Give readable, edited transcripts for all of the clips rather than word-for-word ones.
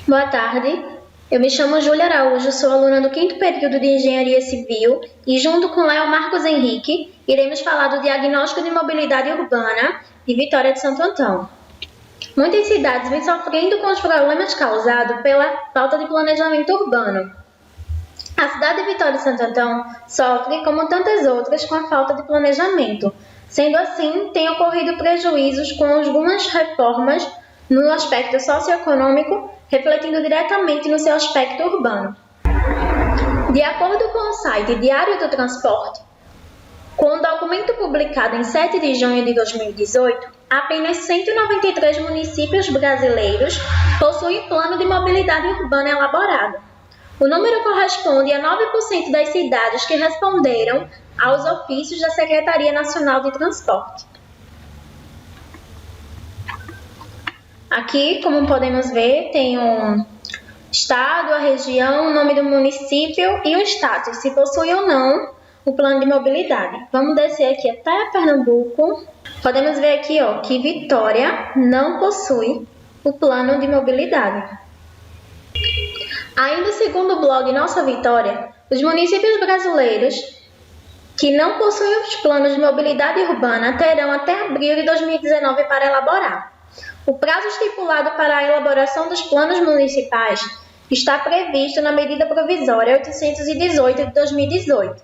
Boa tarde, eu me chamo Júlia Araújo, sou aluna do 5º período de Engenharia Civil e junto com Léo Marcos Henrique, iremos falar do diagnóstico de mobilidade urbana de Vitória de Santo Antão. Muitas cidades vêm sofrendo com os problemas causados pela falta de planejamento urbano. A cidade de Vitória de Santo Antão sofre, como tantas outras, com a falta de planejamento. Sendo assim, tem ocorrido prejuízos com algumas reformas no aspecto socioeconômico, refletindo diretamente no seu aspecto urbano. De acordo com o site Diário do Transporte, com o documento publicado em 7 de junho de 2018, apenas 193 municípios brasileiros possuem plano de mobilidade urbana elaborado. O número corresponde a 9% das cidades que responderam aos ofícios da Secretaria Nacional de Transporte. Aqui, como podemos ver, tem um estado, a região, o nome do município e o status, se possui ou não o plano de mobilidade. Vamos descer aqui até Pernambuco. Podemos ver aqui que Vitória não possui o plano de mobilidade. Ainda segundo o blog Nossa Vitória, os municípios brasileiros que não possuem os planos de mobilidade urbana terão até abril de 2019 para elaborar. O prazo estipulado para a elaboração dos planos municipais está previsto na medida provisória 818 de 2018.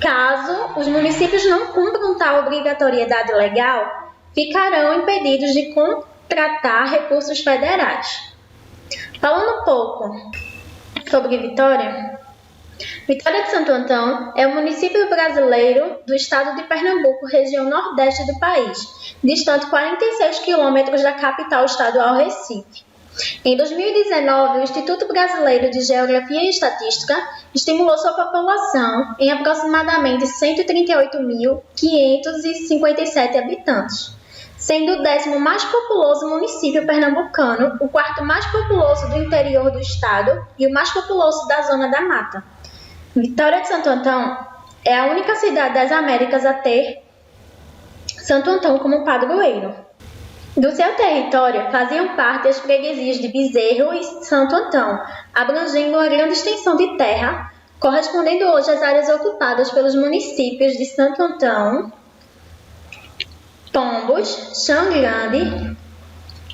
Caso os municípios não cumpram tal obrigatoriedade legal, ficarão impedidos de contratar recursos federais. Falando um pouco sobre Vitória, Vitória de Santo Antão é um município brasileiro do estado de Pernambuco, região nordeste do país, distante 46 quilômetros da capital estadual Recife. Em 2019, o Instituto Brasileiro de Geografia e Estatística estimulou sua população em aproximadamente 138.557 habitantes, sendo o 10º mais populoso município pernambucano, o 4º mais populoso do interior do estado e o mais populoso da Zona da Mata. Vitória de Santo Antão é a única cidade das Américas a ter Santo Antão como padroeiro. Do seu território faziam parte as freguesias de Bezerro e Santo Antão, abrangendo uma grande extensão de terra, correspondendo hoje às áreas ocupadas pelos municípios de Santo Antão, Pombos, Chão Grande,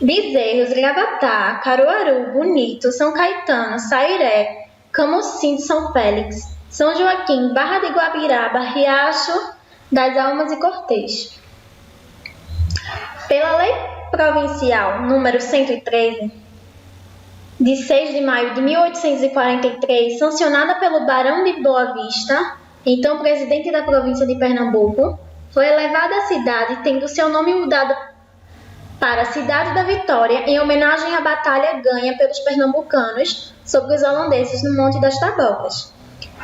Bezerros, Gravatá, Caruaru, Bonito, São Caetano, Sairé, Camocim de São Félix, São Joaquim, Barra de Guabiraba, Riacho das Almas e Cortês. Pela Lei Provincial número 113, de 6 de maio de 1843, sancionada pelo Barão de Boa Vista, então presidente da província de Pernambuco, foi elevada a cidade, tendo seu nome mudado para Cidade da Vitória, em homenagem à batalha ganha pelos pernambucanos sobre os holandeses no Monte das Tabocas.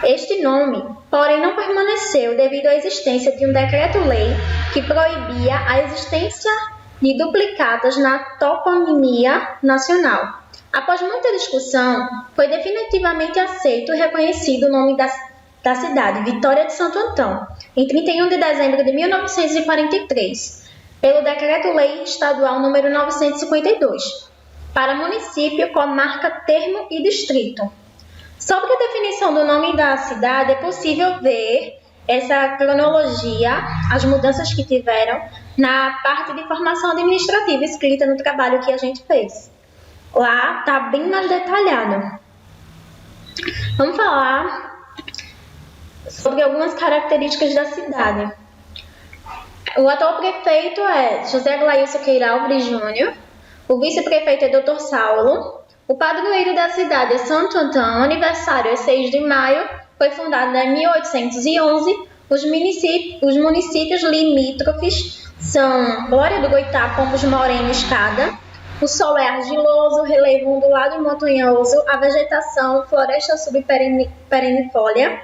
Este nome, porém, não permaneceu devido à existência de um decreto-lei que proibia a existência de duplicatas na toponímia nacional. Após muita discussão, foi definitivamente aceito e reconhecido o nome da cidade, Vitória de Santo Antão, em 31 de dezembro de 1943, pelo Decreto-Lei Estadual número 952, para município, comarca, termo e distrito. Sobre a definição do nome da cidade, é possível ver essa cronologia, as mudanças que tiveram, na parte de formação administrativa escrita no trabalho que a gente fez. Lá está bem mais detalhado. Vamos falar sobre algumas características da cidade. O atual prefeito é José Glailson Queiralves Júnior, o vice-prefeito é Dr. Saulo, o padroeiro da cidade é Santo Antão, aniversário é 6 de maio, foi fundado em 1811, os municípios limítrofes são Glória do Goitá, Pombos Moreno, Escada, o solo é argiloso, relevo ondulado e montanhoso, a vegetação, floresta subperennifólia,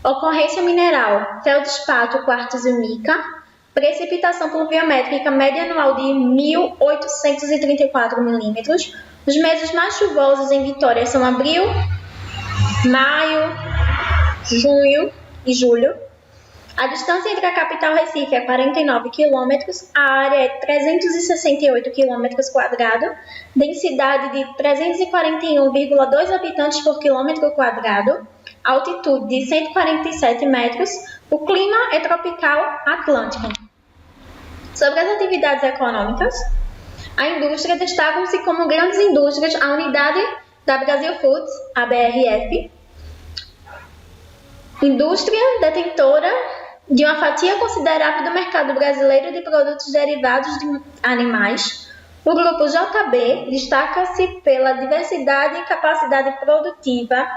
ocorrência mineral, feldespato, quartzo e mica, precipitação pluviométrica média anual de 1.834 milímetros. Os meses mais chuvosos em Vitória são abril, maio, junho e julho. A distância entre a capital Recife é 49 km, a área é 368 km², densidade de 341,2 habitantes por km², altitude de 147 metros, o clima é tropical atlântico. Sobre as atividades econômicas, a indústria destacam-se como grandes indústrias a unidade da Brasil Foods, a BRF, indústria detentora de uma fatia considerável do mercado brasileiro de produtos derivados de animais. O grupo JB destaca-se pela diversidade e capacidade produtiva,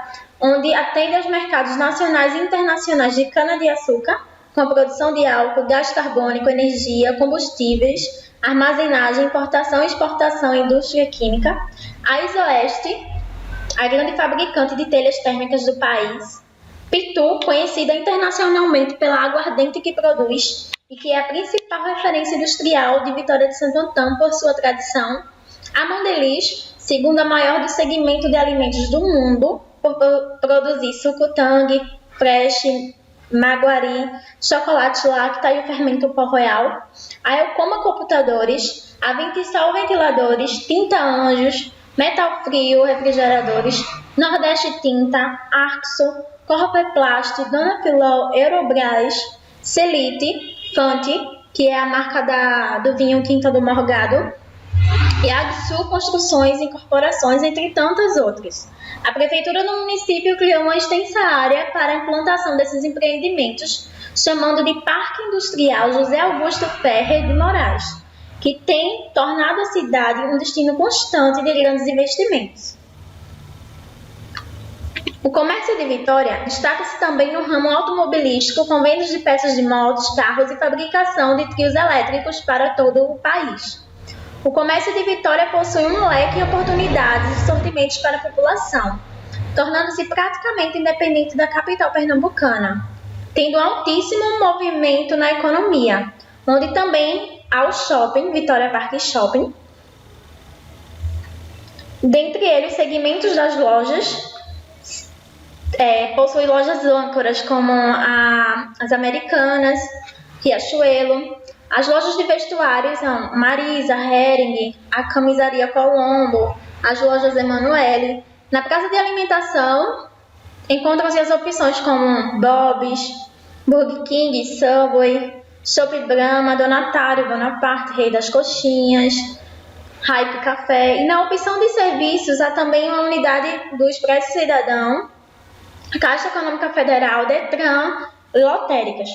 onde atende aos mercados nacionais e internacionais de cana-de-açúcar, com a produção de álcool, gás carbônico, energia, combustíveis, armazenagem, importação e exportação e indústria química. A Isoeste, a grande fabricante de telhas térmicas do país. Pitu, conhecida internacionalmente pela aguardente que produz e que é a principal referência industrial de Vitória de Santo Antão por sua tradição. A Mondelez, segunda maior do segmento de alimentos do mundo, por produzir suco Tang, Fresh, Maguari, chocolate Lacta e o fermento Pó Royal. A Elcoma Computadores, a Ventisol Ventiladores, Tinta Anjos, Metal Frio Refrigeradores, Nordeste Tinta, Arxo, Corpoplast, Dona Pilol, Eurobras, Celite, Fante, que é a marca do vinho Quinta do Morgado, e a Agsul Construções e Incorporações, entre tantas outras. A Prefeitura do município criou uma extensa área para a implantação desses empreendimentos, chamando de Parque Industrial José Augusto Ferrer de Moraes, que tem tornado a cidade um destino constante de grandes investimentos. O comércio de Vitória destaca-se também no ramo automobilístico, com vendas de peças de motos, carros e fabricação de trios elétricos para todo o país. O comércio de Vitória possui um leque de oportunidades e sortimentos para a população, tornando-se praticamente independente da capital pernambucana, tendo altíssimo movimento na economia, onde também há o shopping, Vitória Parque Shopping. Dentre eles, segmentos das lojas, possui lojas âncoras como as Americanas, Riachuelo. As lojas de vestuário são Marisa, Hering, a Camisaria Colombo, as lojas Emanuele. Na praça de alimentação, encontram-se as opções como Bob's, Burger King, Subway, Shop Brahma, Donatário, Bonaparte, Rei das Coxinhas, Hype Café. E na opção de serviços, há também uma unidade do Expresso Cidadão, Caixa Econômica Federal, Detran e lotéricas.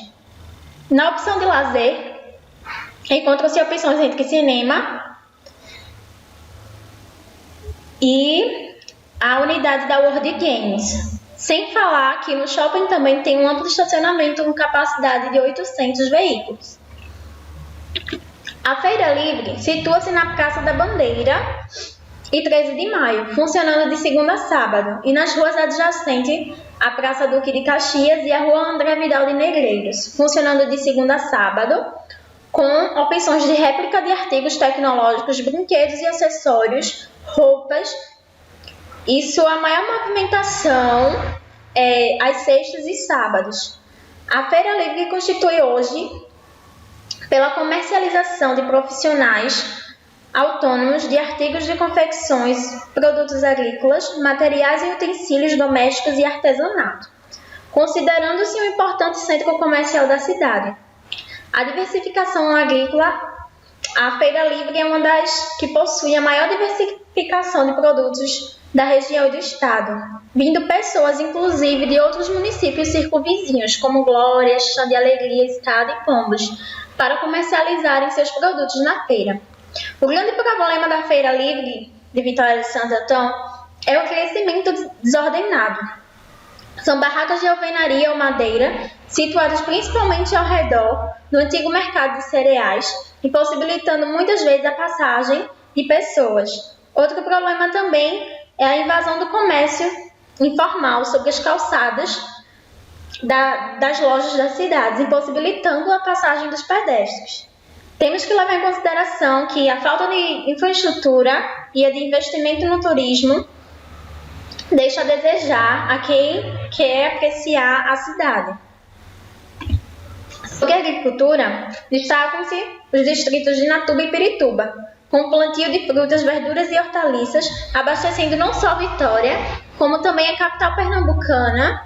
Na opção de lazer, encontram-se opções entre cinema e a unidade da World Games. Sem falar que no shopping também tem um amplo estacionamento com capacidade de 800 veículos. A Feira Livre situa-se na Praça da Bandeira e 13 de Maio, funcionando de segunda a sábado, e nas ruas adjacentes à Praça Duque de Caxias e a Rua André Vidal de Negreiros, funcionando de segunda a sábado, com opções de réplica de artigos tecnológicos, brinquedos e acessórios, roupas, e sua maior movimentação às sextas e sábados. A Feira Livre constitui hoje, pela comercialização de profissionais autônomos de artigos de confecções, produtos agrícolas, materiais e utensílios domésticos e artesanato, considerando-se um importante centro comercial da cidade. A diversificação agrícola, a Feira Livre é uma das que possui a maior diversificação de produtos da região e do estado, vindo pessoas, inclusive, de outros municípios circunvizinhos, como Glória, Chã de Alegria, Estado e Pombos, para comercializarem seus produtos na feira. O grande problema da Feira Livre de Vitória de Santo Antão é o crescimento desordenado. São barracas de alvenaria ou madeira, situadas principalmente ao redor do antigo mercado de cereais, impossibilitando muitas vezes a passagem de pessoas. Outro problema também é a invasão do comércio informal sobre as calçadas das lojas das cidades, impossibilitando a passagem dos pedestres. Temos que levar em consideração que a falta de infraestrutura e a de investimento no turismo deixa a desejar a quem quer apreciar a cidade. Sobre a agricultura, destacam-se os distritos de Natuba e Pirituba, com plantio de frutas, verduras e hortaliças, abastecendo não só Vitória, como também a capital pernambucana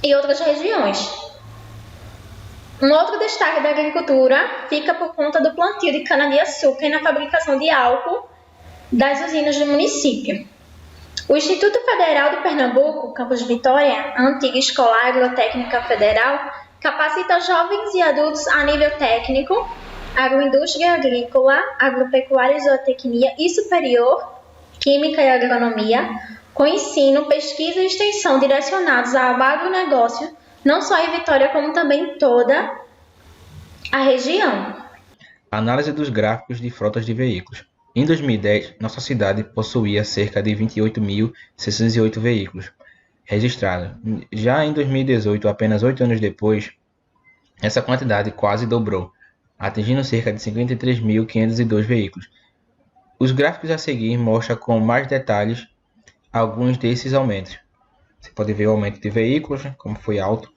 e outras regiões. Um outro destaque da agricultura fica por conta do plantio de cana-de-açúcar e na fabricação de álcool das usinas do município. O Instituto Federal de Pernambuco, Campus Vitória, a antiga Escola Agrotécnica Federal, capacita jovens e adultos a nível técnico, agroindústria agrícola, agropecuária e zootecnia e superior, química e agronomia, com ensino, pesquisa e extensão direcionados ao agronegócio, não só em Vitória, como também em toda a região. Análise dos gráficos de frotas de veículos. Em 2010, nossa cidade possuía cerca de 28.608 veículos registrados. Já em 2018, apenas 8 anos depois, essa quantidade quase dobrou, atingindo cerca de 53.502 veículos. Os gráficos a seguir mostram com mais detalhes alguns desses aumentos. Você pode ver o aumento de veículos, como foi alto.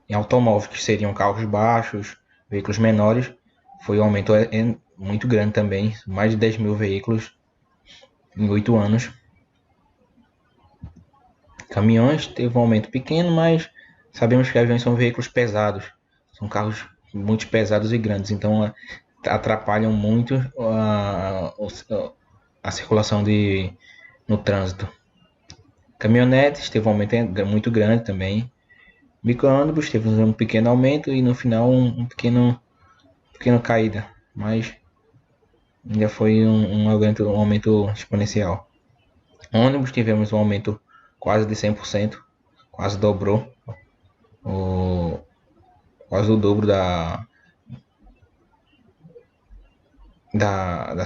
Em automóveis, que seriam carros baixos, veículos menores, foi um aumento muito grande também, mais de 10 mil veículos em 8 anos. Caminhões teve um aumento pequeno, mas sabemos que aviões são veículos pesados, são carros muito pesados e grandes, então atrapalham muito a circulação no trânsito. Caminhonetes teve um aumento muito grande também. Micro-ônibus teve um pequeno aumento e no final um pequeno caída, mas ainda foi um aumento exponencial. Ônibus tivemos um aumento quase de 100%, quase dobrou, quase o dobro da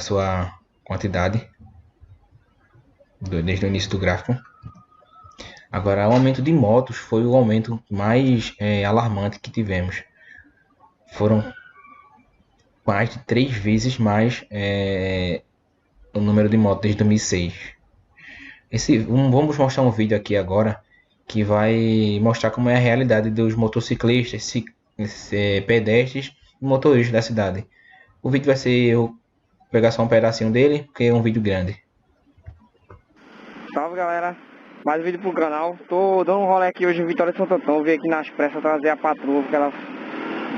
sua quantidade desde o início do gráfico. Agora, o aumento de motos foi o aumento mais alarmante que tivemos. Foram mais de 3 vezes mais o número de motos desde 2006. Vamos mostrar um vídeo aqui agora que vai mostrar como é a realidade dos motociclistas, pedestres e motoristas da cidade. O vídeo vai ser eu pegar só um pedacinho dele, porque é um vídeo grande. Salve galera, mais um vídeo pro canal. Tô dando um rolê aqui hoje em Vitória de Santo Antão. Vim aqui nas pressas trazer a patroa, porque ela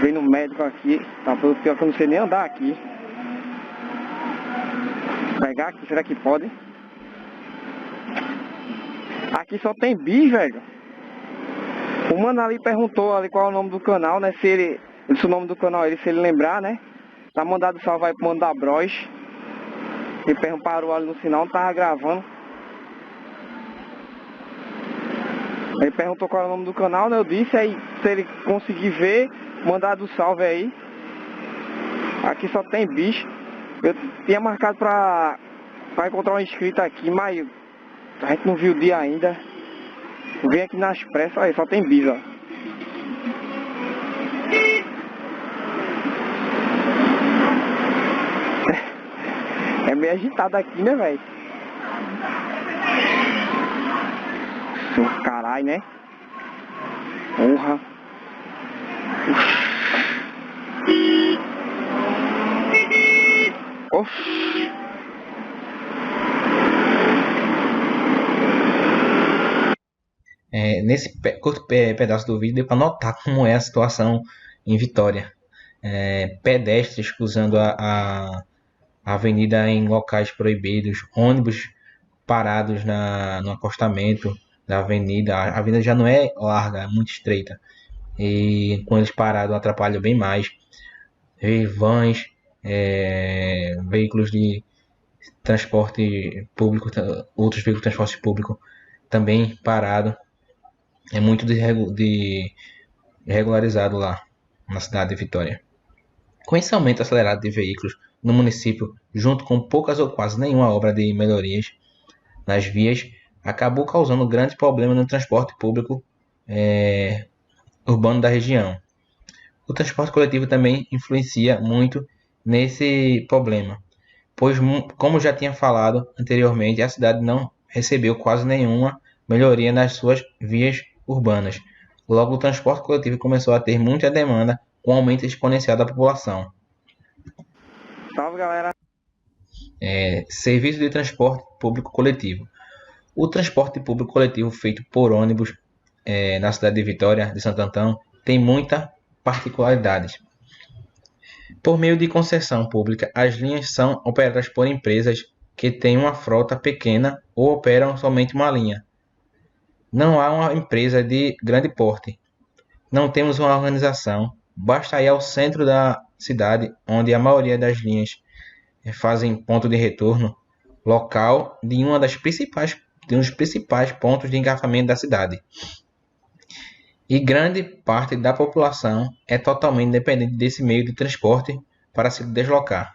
veio no médico aqui. Tá pelo pior que eu não sei nem andar aqui. Vou pegar aqui, será que pode? Aqui só tem bis, velho. O mano ali perguntou ali qual é o nome do canal, né? Se ele disse o nome do canal, se ele lembrar, né? Tá mandado salve aí pro mano da Bros. Ele parou ali no sinal, não tava gravando. Ele perguntou qual era o nome do canal, né? Eu disse, aí se ele conseguir ver, mandar do salve aí. Aqui só tem bicho. Eu tinha marcado pra encontrar um inscrito aqui, mas a gente não viu o dia ainda. Eu vim aqui nas pressas, aí só tem bicho, ó. É meio agitado aqui, né, velho? Caralho, né? Porra. Oxi. Nesse curto pedaço do vídeo deu para notar como é a situação em Vitória. Pedestres usando a avenida em locais proibidos, ônibus parados no acostamento da avenida. A avenida já não é larga, é muito estreita, e com eles parados atrapalha bem mais. Vans, veículos de transporte público, outros veículos de transporte público também parado. É muito regularizado lá na cidade de Vitória. Com esse aumento acelerado de veículos no município, junto com poucas ou quase nenhuma obra de melhorias nas vias, acabou causando grandes problemas no transporte público urbano da região. O transporte coletivo também influencia muito nesse problema, pois, como já tinha falado anteriormente, a cidade não recebeu quase nenhuma melhoria nas suas vias urbanas. Logo, o transporte coletivo começou a ter muita demanda com o aumento exponencial da população. Salve, galera. Serviço de transporte público coletivo. O transporte público coletivo feito por ônibus na cidade de Vitória, de Santo Antão, tem muitas particularidades. Por meio de concessão pública, as linhas são operadas por empresas que têm uma frota pequena ou operam somente uma linha. Não há uma empresa de grande porte. Não temos uma organização. Basta ir ao centro da cidade, onde a maioria das linhas fazem ponto de retorno, local de um dos principais pontos de engarrafamento da cidade. E grande parte da população é totalmente dependente desse meio de transporte para se deslocar.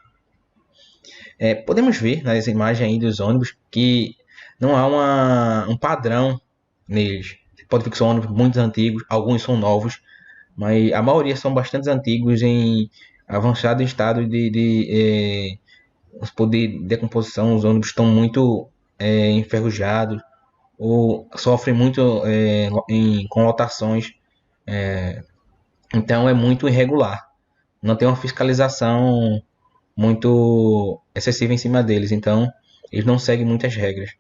Podemos ver nas imagens aí dos ônibus que não há um padrão neles. Você pode ver que são ônibus muito antigos, alguns são novos, mas a maioria são bastante antigos, em avançado estado de decomposição. Os ônibus estão muito enferrujados ou sofrem muito com lotações, então é muito irregular. Não tem uma fiscalização muito excessiva em cima deles, então eles não seguem muitas regras.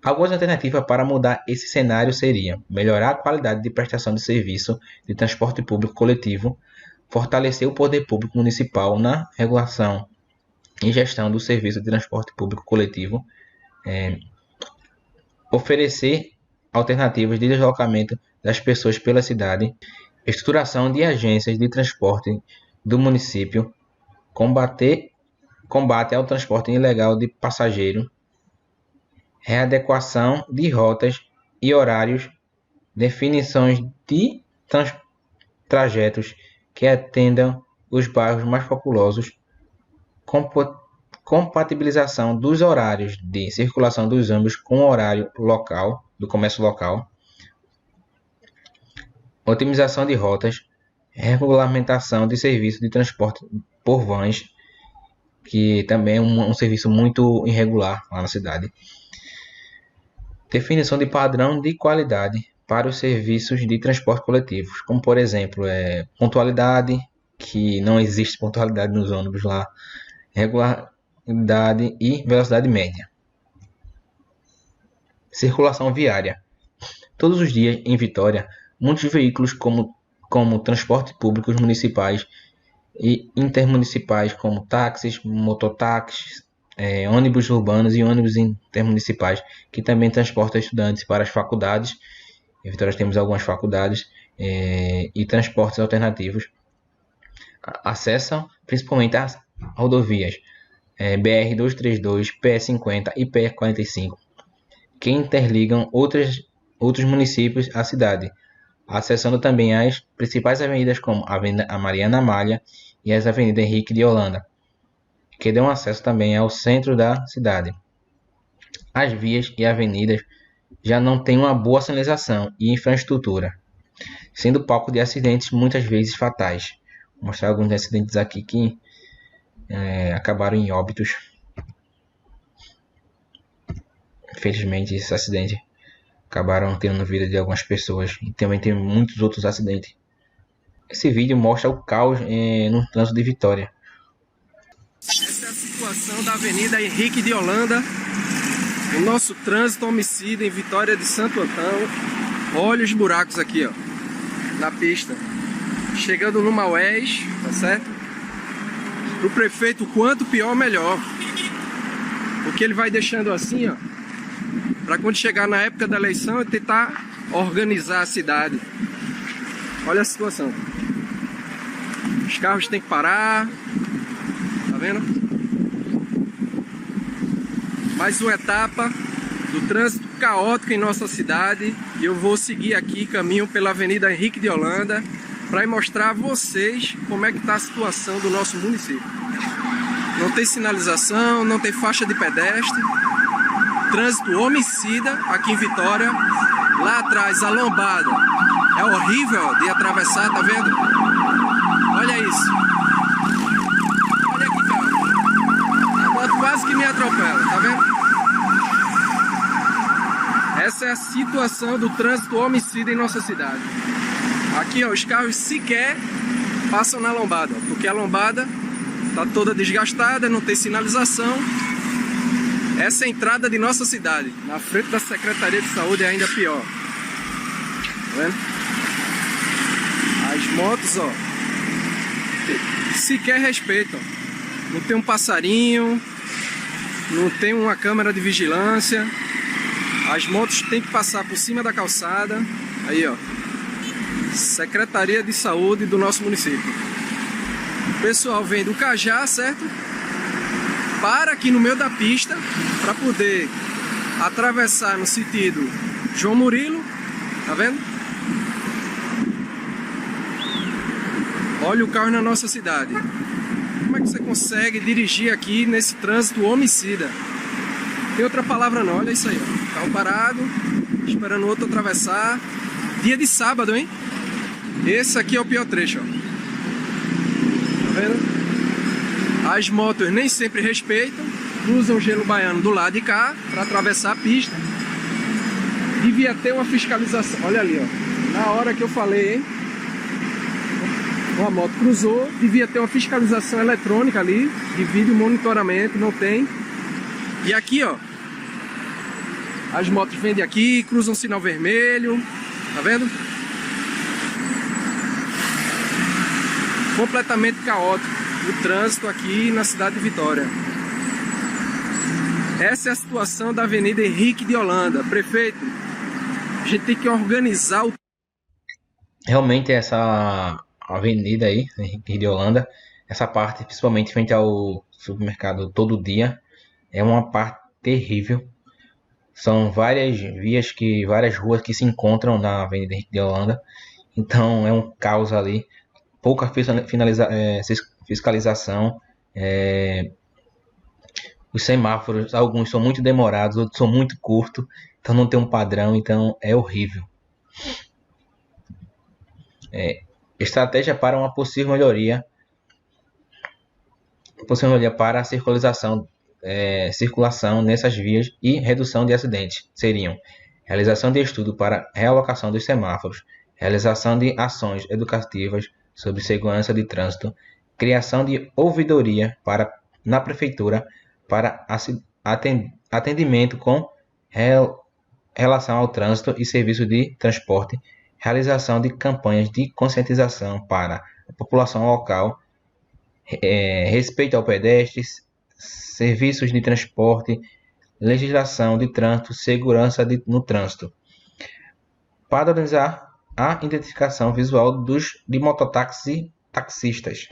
Algumas alternativas para mudar esse cenário seriam melhorar a qualidade de prestação de serviço de transporte público coletivo, fortalecer o poder público municipal na regulação e gestão do serviço de transporte público coletivo, oferecer alternativas de deslocamento das pessoas pela cidade, estruturação de agências de transporte do município, combate ao transporte ilegal de passageiro, readequação de rotas e horários, definições de trajetos que atendam os bairros mais populosos, compatibilização dos horários de circulação dos ônibus com o horário local, do comércio local, otimização de rotas, regulamentação de serviço de transporte por vans, que também é um serviço muito irregular lá na cidade. Definição de padrão de qualidade para os serviços de transporte coletivos, como por exemplo, pontualidade, que não existe pontualidade nos ônibus lá, regularidade e velocidade média. Circulação viária. Todos os dias em Vitória, muitos veículos como transportes públicos municipais e intermunicipais, como táxis, mototáxis, ônibus urbanos e ônibus intermunicipais, que também transportam estudantes para as faculdades. Em Vitória temos algumas faculdades e transportes alternativos. Acessam principalmente as rodovias BR-232, PE-50 e PE-45, que interligam outros municípios à cidade, acessando também as principais avenidas como a Avenida Mariana Malha e as Avenidas Henrique de Holanda, que dão acesso também ao centro da cidade. As vias e avenidas já não têm uma boa sinalização e infraestrutura, sendo palco de acidentes muitas vezes fatais. Vou mostrar alguns acidentes aqui que acabaram em óbitos. Infelizmente, esses acidentes acabaram tirando a vida de algumas pessoas, e também tem muitos outros acidentes. Esse vídeo mostra o caos no trânsito de Vitória. Essa é a situação da Avenida Henrique de Holanda, o nosso trânsito homicida em Vitória de Santo Antão. Olha os buracos aqui, ó, na pista. Chegando no Maués, tá certo? Pro prefeito, quanto pior, melhor. Porque ele vai deixando assim, ó, para quando chegar na época da eleição é tentar organizar a cidade. Olha a situação. Os carros têm que parar. Tá vendo? Mais uma etapa do trânsito caótico em nossa cidade. E eu vou seguir aqui, caminho pela Avenida Henrique de Holanda, para mostrar a vocês como é que está a situação do nosso município. Não tem sinalização, não tem faixa de pedestre. Trânsito homicida aqui em Vitória. Lá atrás a lombada é horrível de atravessar, tá vendo? Olha isso. Olha aqui, cara. A moto quase que me atropela, tá vendo? Essa é a situação do trânsito homicida em nossa cidade. Aqui, ó, os carros sequer passam na lombada, ó, porque a lombada está toda desgastada, não tem sinalização. Essa é a entrada de nossa cidade. Na frente da Secretaria de Saúde é ainda pior. Tá vendo? As motos, ó, sequer respeitam. Não tem um passarinho, não tem uma câmera de vigilância. As motos têm que passar por cima da calçada. Aí, ó, Secretaria de Saúde do nosso município. O pessoal vem do Cajá, certo? Para aqui no meio da pista para poder atravessar no sentido João Murilo. Tá vendo? Olha o carro na nossa cidade. Como é que você consegue dirigir aqui nesse trânsito homicida? Tem outra palavra não, olha isso aí, ó. Carro parado, esperando o outro atravessar. Dia de sábado, hein? Esse aqui é o pior trecho, ó. Tá vendo? As motos nem sempre respeitam, cruzam o gelo baiano do lado de cá para atravessar a pista. Devia ter uma fiscalização. Olha ali, ó. Na hora que eu falei, hein? Uma moto cruzou, devia ter uma fiscalização eletrônica ali, de vídeo monitoramento, não tem. E aqui, ó, as motos vêm de aqui, cruzam sinal vermelho, tá vendo? Completamente caótico o trânsito aqui na cidade de Vitória. Essa é a situação da Avenida Henrique de Holanda. Prefeito, a gente tem que organizar o... Realmente essa avenida aí, Henrique de Holanda, essa parte, principalmente frente ao supermercado Todo Dia, é uma parte terrível. São várias vias várias ruas que se encontram na Avenida Henrique de Holanda. Então é um caos ali. Pouca fiscalização. Os semáforos, alguns são muito demorados, outros são muito curtos. Então não tem um padrão, então é horrível. Estratégia para uma possível melhoria para a circulação nessas vias e redução de acidentes seriam: realização de estudo para realocação dos semáforos, realização de ações educativas sobre segurança de trânsito, criação de ouvidoria na prefeitura para atendimento com relação ao trânsito e serviço de transporte, realização de campanhas de conscientização para a população local, respeito ao pedestres, serviços de transporte, legislação de trânsito, segurança no trânsito. Padronizar a identificação visual de mototáxis e taxistas.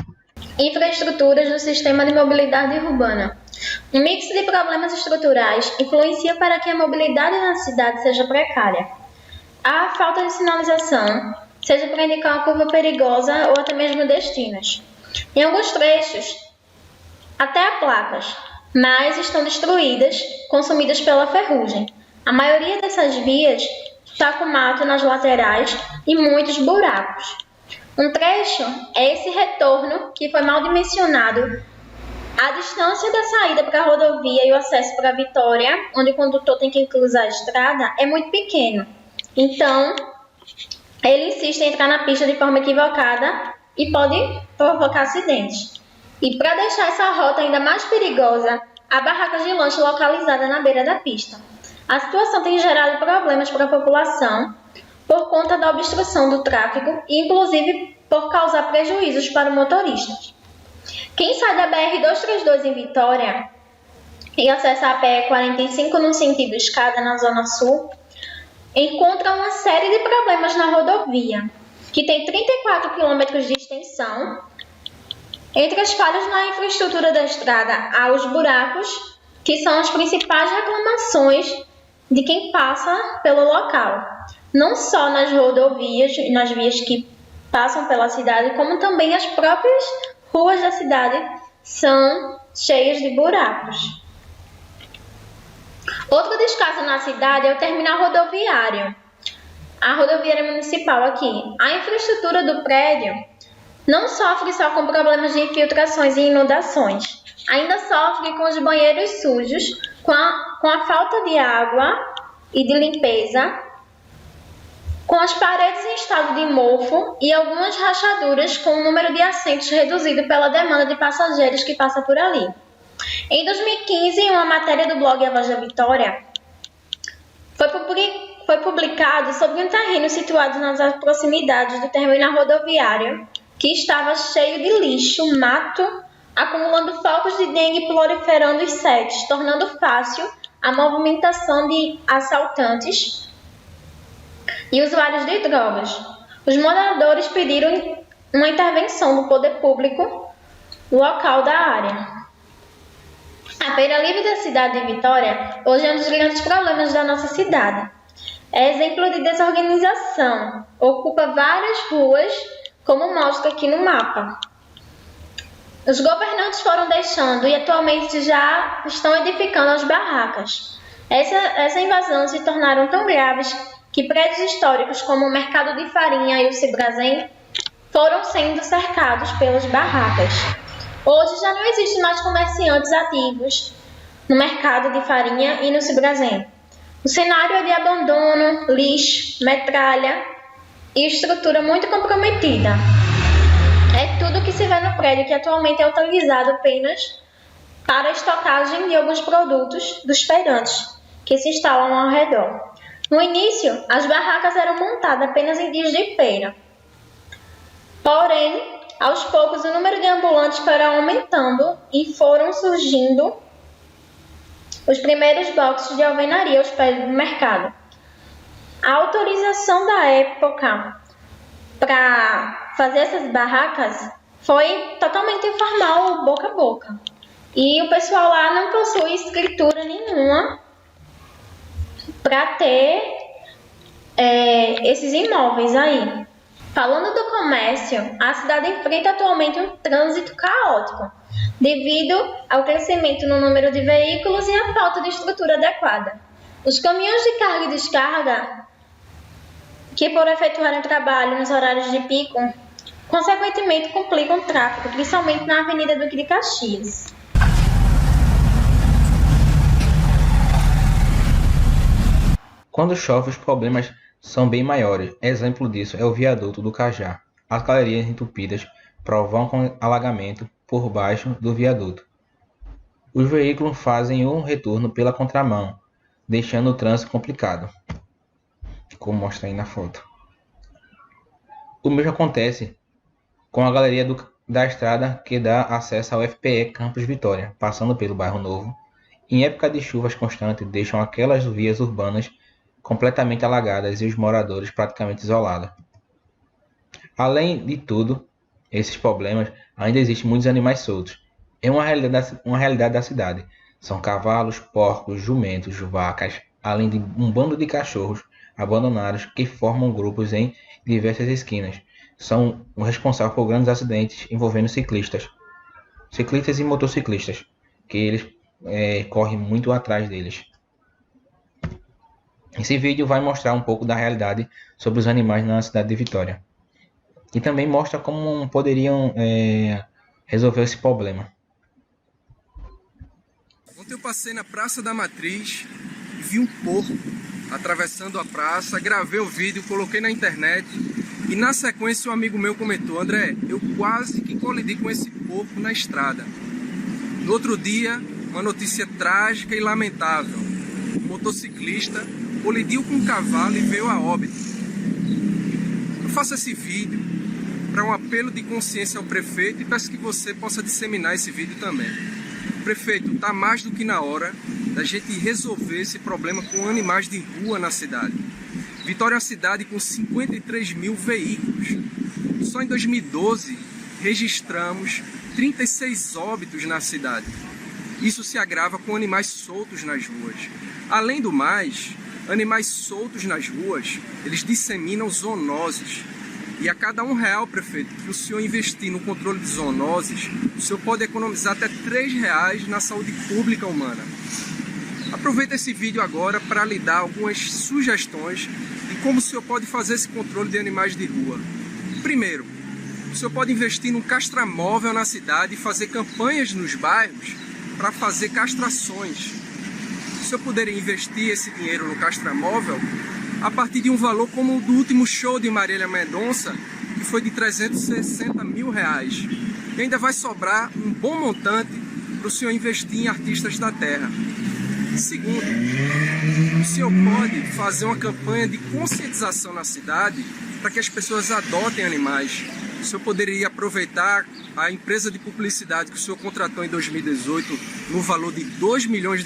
Infraestruturas do sistema de mobilidade urbana. Um mix de problemas estruturais influencia para que a mobilidade na cidade seja precária. Há falta de sinalização, seja para indicar uma curva perigosa ou até mesmo destinos. Em alguns trechos, até há placas, mas estão destruídas, consumidas pela ferrugem. A maioria dessas vias está com mato nas laterais e muitos buracos. Um trecho é esse retorno que foi mal dimensionado. A distância da saída para a rodovia e o acesso para a Vitória, onde o condutor tem que cruzar a estrada, é muito pequeno. Então, ele insiste em entrar na pista de forma equivocada e pode provocar acidentes. E para deixar essa rota ainda mais perigosa, há barracas de lanche localizadas na beira da pista. A situação tem gerado problemas para a população por conta da obstrução do tráfego e, inclusive, por causar prejuízos para os motoristas. Quem sai da BR-232 em Vitória e acessa a PE-45 no sentido escada na Zona Sul, encontra uma série de problemas na rodovia, que tem 34 km de extensão. Entre as falhas na infraestrutura da estrada, há os buracos, que são as principais reclamações de quem passa pelo local. Não só nas rodovias e nas vias que passam pela cidade, como também as próprias ruas da cidade são cheias de buracos. Outro descaso na cidade é o terminal rodoviário. A rodoviária municipal aqui. A infraestrutura do prédio não sofre só com problemas de infiltrações e inundações. Ainda sofre com os banheiros sujos, com a falta de água e de limpeza, com as paredes em estado de mofo e algumas rachaduras com o número de assentos reduzido pela demanda de passageiros que passa por ali. Em 2015, em uma matéria do blog A Voz da Vitória, foi publicado sobre um terreno situado nas proximidades do terminal rodoviário que estava cheio de lixo, mato, acumulando focos de dengue proliferando os setes, tornando fácil a movimentação de assaltantes e usuários de drogas. Os moradores pediram uma intervenção do poder público local da área. A Feira Livre da cidade de Vitória hoje é um dos grandes problemas da nossa cidade. É exemplo de desorganização, ocupa várias ruas, como mostra aqui no mapa. Os governantes foram deixando e atualmente já estão edificando as barracas. Essa invasão se tornaram tão graves que prédios históricos como o Mercado de Farinha e o Cibrazen foram sendo cercados pelas barracas. Hoje já não existem mais comerciantes ativos no mercado de farinha e no Cibrazen. O cenário é de abandono, lixo, metralha e estrutura muito comprometida. É tudo que se vê no prédio, que atualmente é utilizado apenas para a estocagem de alguns produtos dos feirantes que se instalam ao redor. No início, as barracas eram montadas apenas em dias de feira. Porém, aos poucos, o número de ambulantes foi aumentando e foram surgindo os primeiros boxes de alvenaria aos pés do mercado. A autorização da época para fazer essas barracas foi totalmente informal, boca a boca. E o pessoal lá não possui escritura nenhuma para ter esses imóveis aí. Falando do comércio, a cidade enfrenta atualmente um trânsito caótico, devido ao crescimento no número de veículos e à falta de estrutura adequada. Os caminhões de carga e descarga, que por efetuarem trabalho nos horários de pico, consequentemente complicam o tráfego, principalmente na Avenida Duque de Caxias. Quando chove, os problemas são bem maiores. Exemplo disso é o viaduto do Cajá. As galerias entupidas provocam alagamento por baixo do viaduto. Os veículos fazem um retorno pela contramão, deixando o trânsito complicado, como mostra aí na foto. O mesmo acontece com a galeria da estrada que dá acesso ao FPE Campus Vitória, passando pelo Bairro Novo. Em época de chuvas constantes, deixam aquelas vias urbanas completamente alagadas e os moradores praticamente isolados. Além de tudo, esses problemas, ainda existem muitos animais soltos. É uma realidade da cidade. São cavalos, porcos, jumentos, vacas, além de um bando de cachorros abandonados que formam grupos em diversas esquinas. São os responsáveis por grandes acidentes envolvendo ciclistas e motociclistas, que eles correm muito atrás deles. Esse vídeo vai mostrar um pouco da realidade sobre os animais na cidade de Vitória. E também mostra como poderiam resolver esse problema. Ontem eu passei na Praça da Matriz e vi um porco atravessando a praça, gravei o vídeo, coloquei na internet e na sequência um amigo meu comentou: André, eu quase que colidi com esse porco na estrada. No outro dia, uma notícia trágica e lamentável. Um motociclista colidiu com um cavalo e veio a óbito. Eu faço esse vídeo para um apelo de consciência ao prefeito e peço que você possa disseminar esse vídeo também. Prefeito, está mais do que na hora da gente resolver esse problema com animais de rua na cidade. Vitória é uma cidade com 53 mil veículos. Só em 2012 registramos 36 óbitos na cidade. Isso se agrava com animais soltos nas ruas. Além do mais, animais soltos nas ruas, eles disseminam zoonoses. E a cada R$1, prefeito, que o senhor investir no controle de zoonoses, o senhor pode economizar até R$3 na saúde pública humana. Aproveita esse vídeo agora para lhe dar algumas sugestões de como o senhor pode fazer esse controle de animais de rua. Primeiro, o senhor pode investir num castramóvel na cidade e fazer campanhas nos bairros para fazer castrações. senhor poderia investir esse dinheiro no Castramóvel a partir de um valor como o do último show de Marília Mendonça, que foi de R$360 mil. E ainda vai sobrar um bom montante para o senhor investir em artistas da terra. Segundo, o senhor pode fazer uma campanha de conscientização na cidade para que as pessoas adotem animais. O senhor poderia aproveitar a empresa de publicidade que o senhor contratou em 2018 no valor de R$2 milhões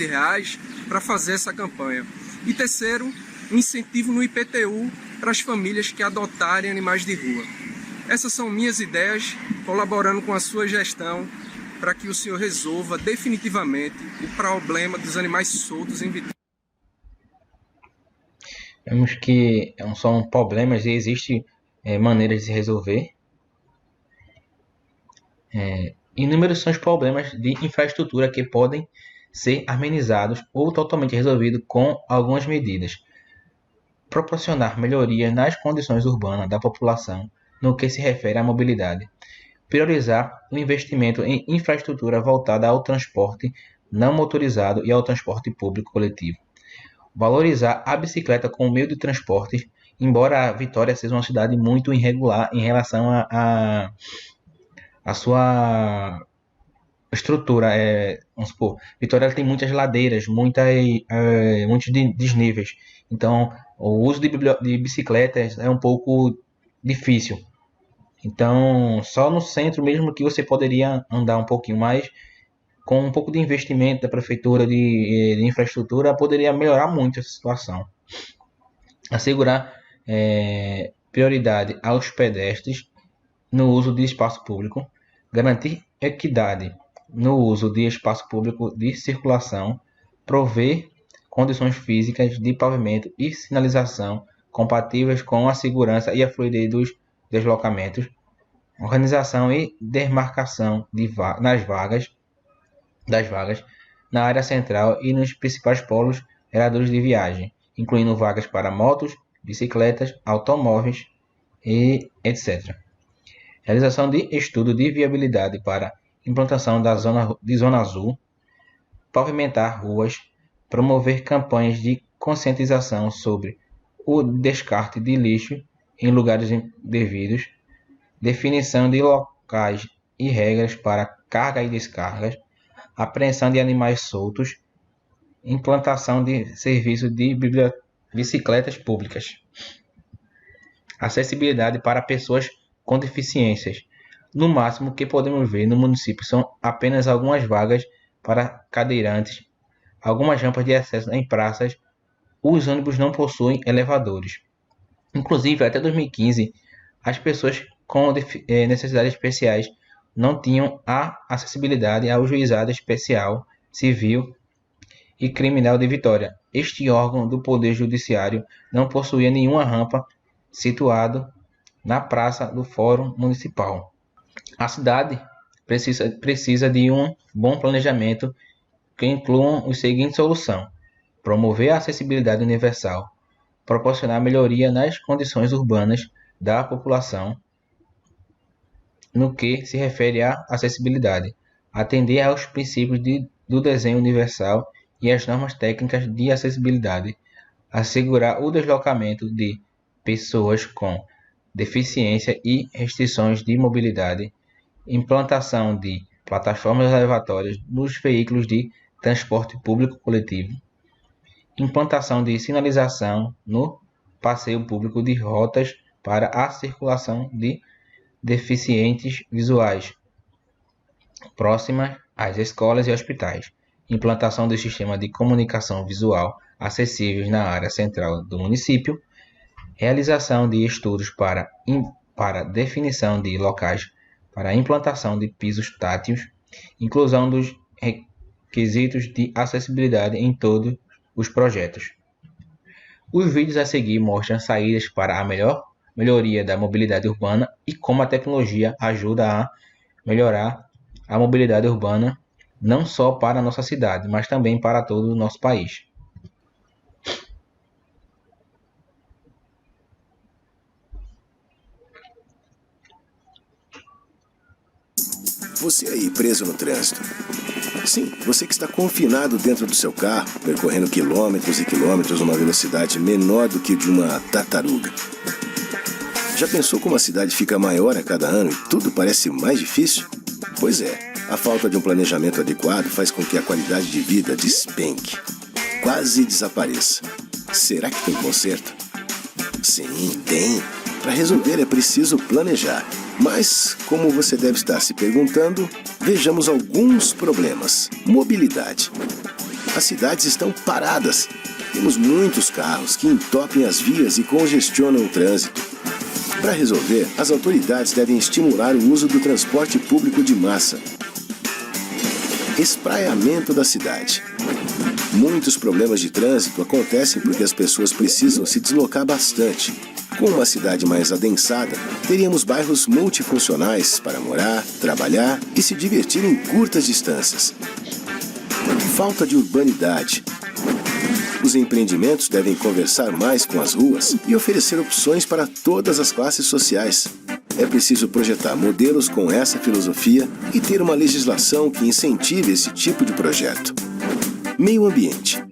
para fazer essa campanha. E terceiro, um incentivo no IPTU para as famílias que adotarem animais de rua. Essas são minhas ideias, colaborando com a sua gestão para que o senhor resolva definitivamente o problema dos animais soltos em Vitória. Vemos que são problemas e existem maneiras de resolver. Inúmeros são os problemas de infraestrutura que podem ser amenizados ou totalmente resolvidos com algumas medidas. Proporcionar melhorias nas condições urbanas da população no que se refere à mobilidade. Priorizar o investimento em infraestrutura voltada ao transporte não motorizado e ao transporte público coletivo. Valorizar a bicicleta como meio de transporte, embora a Vitória seja uma cidade muito irregular em relação à sua estrutura. Vamos supor, Vitória tem muitas ladeiras, muitos desníveis. Então, o uso de bicicletas é um pouco difícil. Então, só no centro mesmo que você poderia andar um pouquinho mais, com um pouco de investimento da prefeitura de infraestrutura, poderia melhorar muito essa situação. Assegurar prioridade aos pedestres no uso de espaço público, garantir equidade no uso de espaço público de circulação, prover condições físicas de pavimento e sinalização compatíveis com a segurança e a fluidez dos deslocamentos, organização e demarcação das vagas na área central e nos principais polos geradores de viagem, incluindo vagas para motos, bicicletas, automóveis e etc. Realização de estudo de viabilidade para implantação de zona azul, pavimentar ruas, promover campanhas de conscientização sobre o descarte de lixo em lugares devidos, definição de locais e regras para carga e descargas, apreensão de animais soltos, implantação de serviço de bicicletas públicas, acessibilidade para pessoas com deficiências. No máximo que podemos ver no município são apenas algumas vagas para cadeirantes, algumas rampas de acesso em praças. Os ônibus não possuem elevadores. Inclusive, até 2015, as pessoas com necessidades especiais não tinham a acessibilidade ao Juizado Especial Civil e Criminal de Vitória. Este órgão do Poder Judiciário não possuía nenhuma rampa situado na praça do Fórum Municipal. A cidade precisa de um bom planejamento que incluam os seguintes soluções: promover a acessibilidade universal, proporcionar melhoria nas condições urbanas da população no que se refere à acessibilidade, atender aos princípios do desenho universal e às normas técnicas de acessibilidade, assegurar o deslocamento de pessoas com deficiência e restrições de mobilidade, implantação de plataformas elevatórias nos veículos de transporte público coletivo, implantação de sinalização no passeio público de rotas para a circulação de deficientes visuais próximas às escolas e hospitais, implantação do sistema de comunicação visual acessíveis na área central do município, realização de estudos para definição de locais para a implantação de pisos táteis, inclusão dos requisitos de acessibilidade em todos os projetos. Os vídeos a seguir mostram saídas para a melhoria da mobilidade urbana e como a tecnologia ajuda a melhorar a mobilidade urbana não só para a nossa cidade, mas também para todo o nosso país. Você aí preso no trânsito, Sim, você que está confinado dentro do seu carro, percorrendo quilômetros e quilômetros numa velocidade menor do que de uma tartaruga. Já pensou como a cidade fica maior a cada ano e tudo parece mais difícil? Pois é, a falta de um planejamento adequado faz com que a qualidade de vida despenque, quase desapareça. Será que tem conserto? Sim, tem. Para resolver é preciso planejar. Mas, como você deve estar se perguntando, vejamos alguns problemas. Mobilidade. As cidades estão paradas. Temos muitos carros que entopem as vias e congestionam o trânsito. Para resolver, as autoridades devem estimular o uso do transporte público de massa. Espraiamento da cidade. Muitos problemas de trânsito acontecem porque as pessoas precisam se deslocar bastante. Com uma cidade mais adensada, teríamos bairros multifuncionais para morar, trabalhar e se divertir em curtas distâncias. Falta de urbanidade. Os empreendimentos devem conversar mais com as ruas e oferecer opções para todas as classes sociais. É preciso projetar modelos com essa filosofia e ter uma legislação que incentive esse tipo de projeto. Meio ambiente.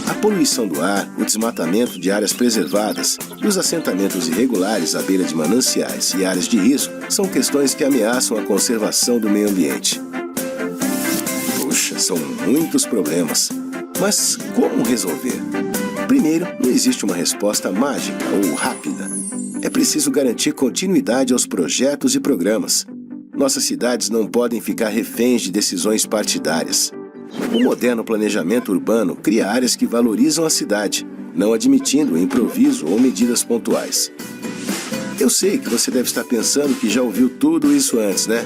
A poluição do ar, o desmatamento de áreas preservadas e os assentamentos irregulares à beira de mananciais e áreas de risco são questões que ameaçam a conservação do meio ambiente. Puxa, são muitos problemas. Mas como resolver? Primeiro, não existe uma resposta mágica ou rápida. É preciso garantir continuidade aos projetos e programas. Nossas cidades não podem ficar reféns de decisões partidárias. O moderno planejamento urbano cria áreas que valorizam a cidade, não admitindo improviso ou medidas pontuais. Eu sei que você deve estar pensando que já ouviu tudo isso antes, né?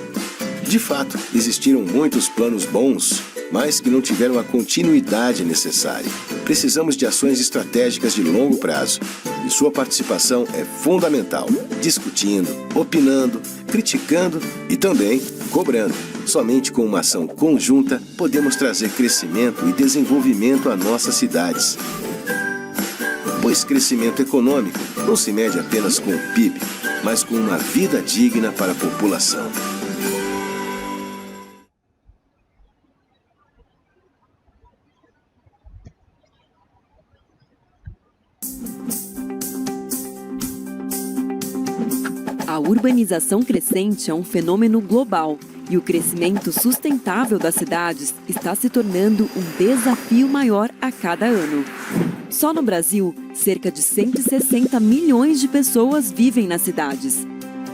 De fato, existiram muitos planos bons, mas que não tiveram a continuidade necessária. Precisamos de ações estratégicas de longo prazo, e sua participação é fundamental, discutindo, opinando, criticando e também cobrando. Somente com uma ação conjunta podemos trazer crescimento e desenvolvimento a nossas cidades. Pois crescimento econômico não se mede apenas com o PIB, mas com uma vida digna para a população. A urbanização crescente é um fenômeno global e o crescimento sustentável das cidades está se tornando um desafio maior a cada ano. Só no Brasil, cerca de 160 milhões de pessoas vivem nas cidades.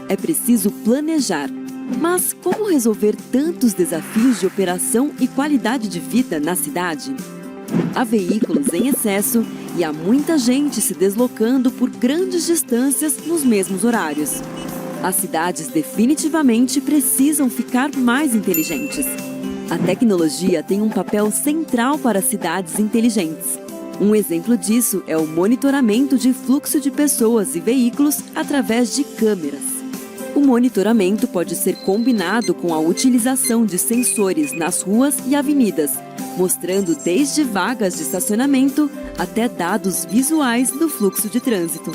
É preciso planejar. Mas como resolver tantos desafios de operação e qualidade de vida na cidade? Há veículos em excesso e há muita gente se deslocando por grandes distâncias nos mesmos horários. As cidades definitivamente precisam ficar mais inteligentes. A tecnologia tem um papel central para cidades inteligentes. Um exemplo disso é o monitoramento de fluxo de pessoas e veículos através de câmeras. O monitoramento pode ser combinado com a utilização de sensores nas ruas e avenidas, mostrando desde vagas de estacionamento até dados visuais do fluxo de trânsito.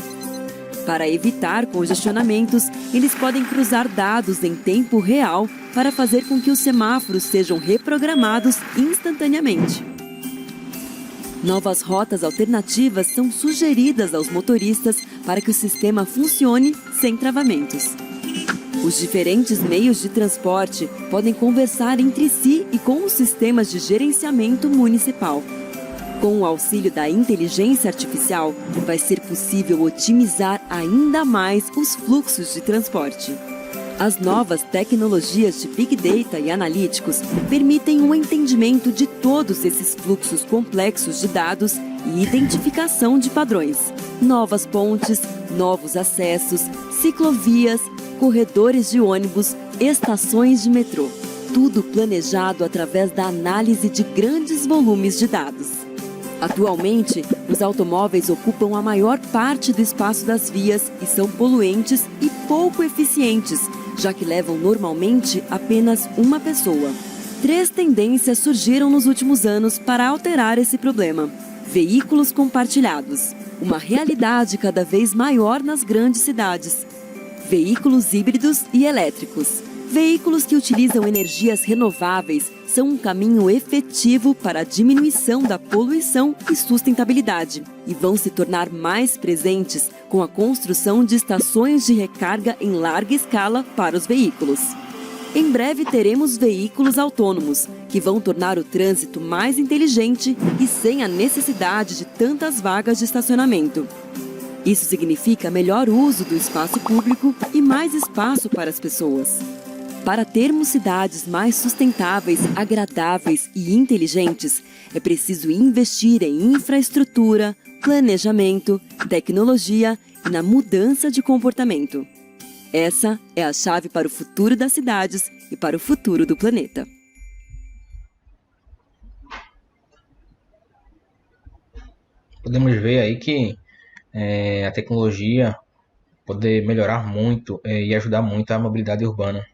Para evitar congestionamentos, eles podem cruzar dados em tempo real para fazer com que os semáforos sejam reprogramados instantaneamente. Novas rotas alternativas são sugeridas aos motoristas para que o sistema funcione sem travamentos. Os diferentes meios de transporte podem conversar entre si e com os sistemas de gerenciamento municipal. Com o auxílio da inteligência artificial, vai ser possível otimizar ainda mais os fluxos de transporte. As novas tecnologias de Big Data e analíticos permitem o entendimento de todos esses fluxos complexos de dados e identificação de padrões. Novas pontes, novos acessos, ciclovias, corredores de ônibus, estações de metrô. Tudo planejado através da análise de grandes volumes de dados. Atualmente, os automóveis ocupam a maior parte do espaço das vias e são poluentes e pouco eficientes, já que levam normalmente apenas uma pessoa. 3 tendências surgiram nos últimos anos para alterar esse problema. Veículos compartilhados, uma realidade cada vez maior nas grandes cidades. Veículos híbridos e elétricos, Veículos que utilizam energias renováveis são um caminho efetivo para a diminuição da poluição e sustentabilidade e vão se tornar mais presentes com a construção de estações de recarga em larga escala para os veículos. Em breve teremos veículos autônomos, que vão tornar o trânsito mais inteligente e sem a necessidade de tantas vagas de estacionamento. Isso significa melhor uso do espaço público e mais espaço para as pessoas. Para termos cidades mais sustentáveis, agradáveis e inteligentes, é preciso investir em infraestrutura, planejamento, tecnologia e na mudança de comportamento. Essa é a chave para o futuro das cidades e para o futuro do planeta. Podemos ver aí que a tecnologia pode melhorar muito e ajudar muito a mobilidade urbana.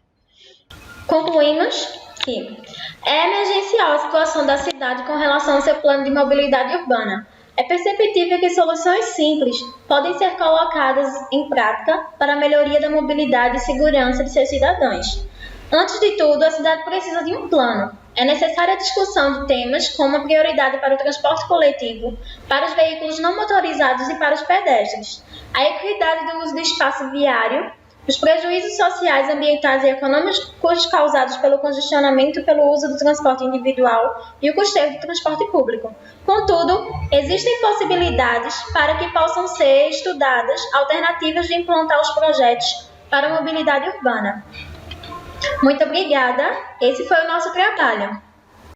Concluímos que é emergencial a situação da cidade com relação ao seu plano de mobilidade urbana. É perceptível que soluções simples podem ser colocadas em prática para a melhoria da mobilidade e segurança de seus cidadãos. Antes de tudo, a cidade precisa de um plano. É necessária a discussão de temas como a prioridade para o transporte coletivo, para os veículos não motorizados e para os pedestres, a equidade do uso do espaço viário, os prejuízos sociais, ambientais e econômicos causados pelo congestionamento pelo uso do transporte individual e o custeio do transporte público. Contudo, existem possibilidades para que possam ser estudadas alternativas de implantar os projetos para a mobilidade urbana. Muito obrigada. Esse foi o nosso trabalho.